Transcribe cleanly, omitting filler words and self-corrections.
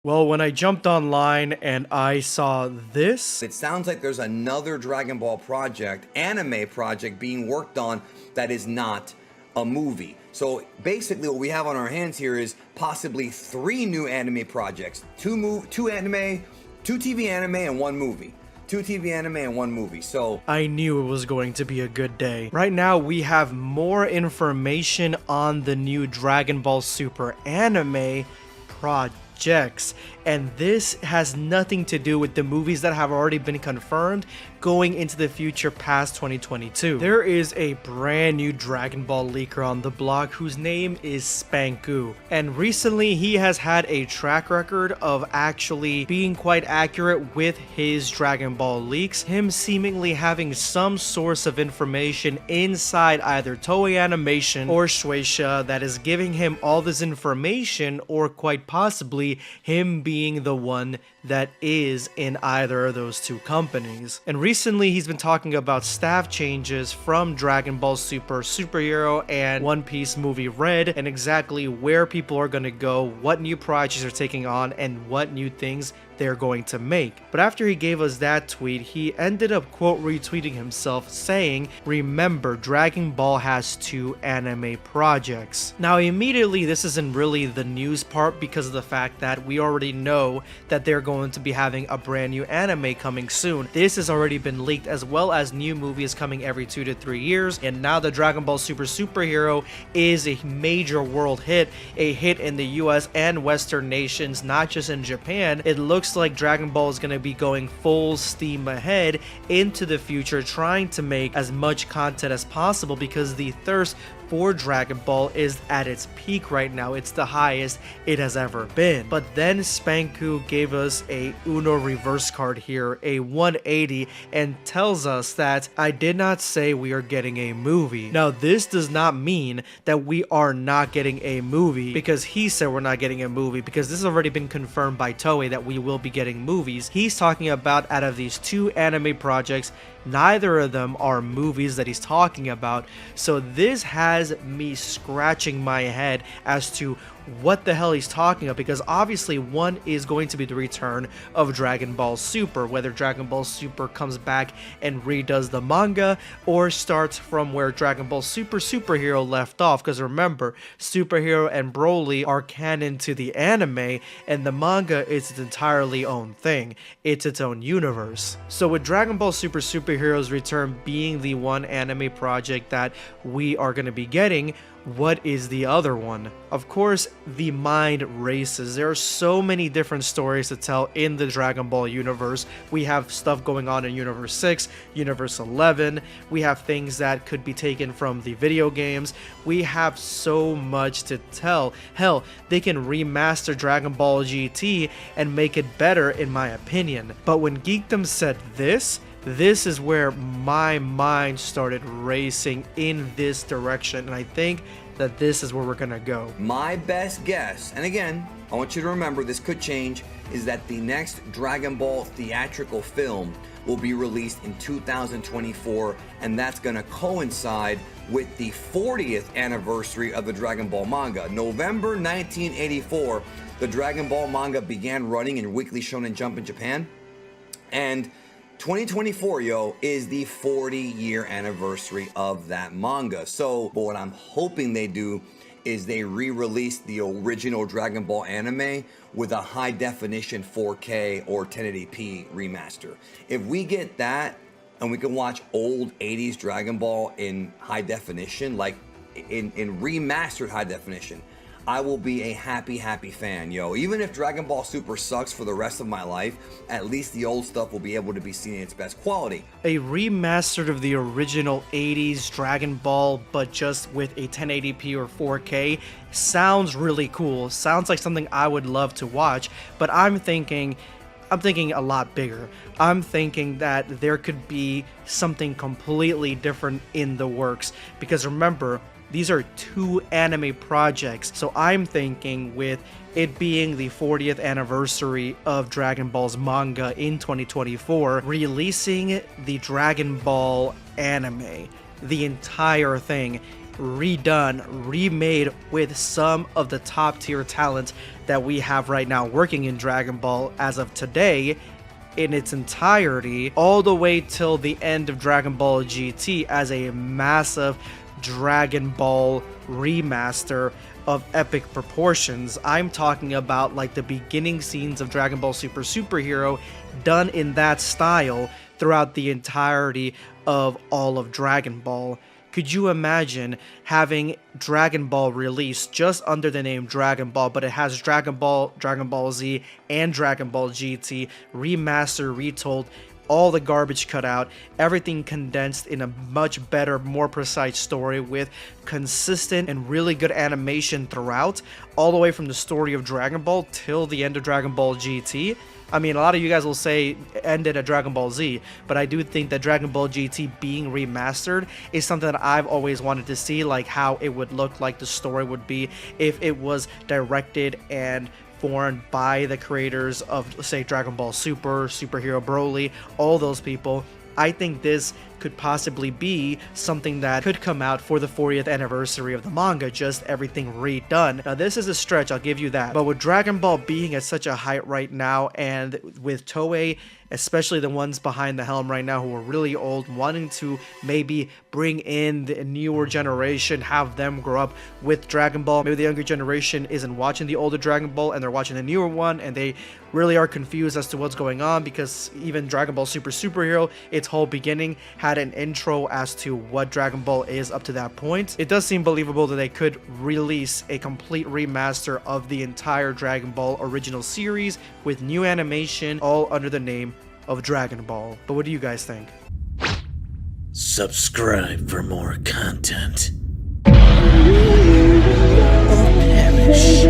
Well, when I jumped online and I saw this, It sounds like there's another Dragon Ball project, anime project being worked on that is not a movie. So basically what we have on our hands here is possibly 3 new anime projects. 2 anime, 2 TV anime and 1 movie. 2 TV anime and 1 movie. So I knew it was going to be a good day. Right now, we have more information on the new Dragon Ball Super anime projects, and this has nothing to do with the movies that have already been confirmed going into the future past 2022. There is a brand new Dragon Ball leaker on the block whose name is Spanku, and recently he has had a track record of actually being quite accurate with his Dragon Ball leaks, him seemingly having some source of information inside either Toei Animation or Shueisha that is giving him all this information, or quite possibly him being the one that is in either of those 2 companies. And recently he's been talking about staff changes from Dragon Ball Super Superhero and One Piece movie Red, and exactly where people are going to go, what new projects are taking on, and what new things they're going to make. But after he gave us that tweet, he ended up quote retweeting himself saying, "Remember, Dragon Ball has 2 anime projects." Now immediately this isn't really the news part because of the fact that we already know that they're going to be having a brand new anime coming soon. This has already been leaked, as well as new movies coming every 2 to 3 years, and now the Dragon Ball Super Superhero is a major world hit, a hit in the US and Western nations, not just in Japan. It looks like Dragon Ball is going to be going full steam ahead into the future, trying to make as much content as possible because the thirst for Dragon Ball is at its peak right now. It's the highest it has ever been. But then Spanku gave us a Uno reverse card here, a 180, and tells us that I did not say we are getting a movie. Now this does not mean that we are not getting a movie because he said we're not getting a movie, because this has already been confirmed by Toei that we will be getting movies. He's talking about out of these 2 anime projects, neither of them are movies that he's talking about. So this has me scratching my head as to what the hell he's talking about, because obviously one is going to be the return of Dragon Ball Super, whether Dragon Ball Super comes back and redoes the manga or starts from where Dragon Ball Super Superhero left off, because remember, Superhero and Broly are canon to the anime and the manga is its entirely own thing. It's its own universe. So with Dragon Ball Super Superhero's return being the one anime project that we are going to be getting, what is the other one? Of course, the mind races. There are so many different stories to tell in the Dragon Ball universe. We have stuff going on in Universe 6, Universe 11. We have things that could be taken from the video games. We have so much to tell. Hell, they can remaster Dragon Ball GT and make it better, in my opinion. But when Geekdom said this is where my mind started racing in this direction, and I think that this is where we're gonna go. my best guess, and again, I want you to remember this could change, is that the next Dragon Ball theatrical film will be released in 2024, and that's going to coincide with the 40th anniversary of the Dragon Ball manga. November 1984, the Dragon Ball manga began running in Weekly Shonen Jump in Japan, and 2024, yo, is the 40-year anniversary of that manga. So, but what I'm hoping they do is they re-release the original Dragon Ball anime with a high definition 4K or 1080p remaster. If we get that and we can watch old 80s Dragon Ball in high definition, like in remastered high definition, I will be a happy fan, yo. Even if Dragon Ball Super sucks for the rest of my life, at least the old stuff will be able to be seen in its best quality. A remastered of the original 80s Dragon Ball, but just with a 1080p or 4K, sounds really cool. Sounds like something I would love to watch, but I'm thinking a lot bigger. I'm thinking that there could be something completely different in the works, because remember, these are 2 anime projects, so I'm thinking with it being the 40th anniversary of Dragon Ball's manga in 2024, releasing the Dragon Ball anime, the entire thing, redone, remade with some of the top tier talent that we have right now working in Dragon Ball as of today in its entirety, all the way till the end of Dragon Ball GT as a massive Dragon Ball remaster of epic proportions. I'm talking about like the beginning scenes of Dragon Ball Super Superhero done in that style throughout the entirety of all of Dragon Ball. Could you imagine having Dragon Ball released just under the name Dragon Ball, but it has Dragon Ball, Dragon Ball Z, and Dragon Ball GT remastered, retold, all the garbage cut out, everything condensed in a much better, more precise story with consistent and really good animation throughout, all the way from the story of Dragon Ball till the end of Dragon Ball GT. I mean, a lot of you guys will say ended at Dragon Ball Z, but I do think that Dragon Ball GT being remastered is something that I've always wanted to see, like how it would look like the story would be if it was directed and formed by the creators of, say, Dragon Ball Super, Superhero Broly, all those people. I think this could possibly be something that could come out for the 40th anniversary of the manga, just everything redone. Now this is a stretch, I'll give you that, but with Dragon Ball being at such a height right now, and with Toei, especially the ones behind the helm right now who are really old, wanting to maybe bring in the newer generation, have them grow up with Dragon Ball. Maybe the younger generation isn't watching the older Dragon Ball and they're watching the newer one, and they really are confused as to what's going on, because even Dragon Ball Super Superhero, its whole beginning had an intro as to what Dragon Ball is up to that point. It does seem believable that they could release a complete remaster of the entire Dragon Ball original series with new animation, all under the name of Dragon Ball. But what do you guys think? Subscribe for more content. Or perish.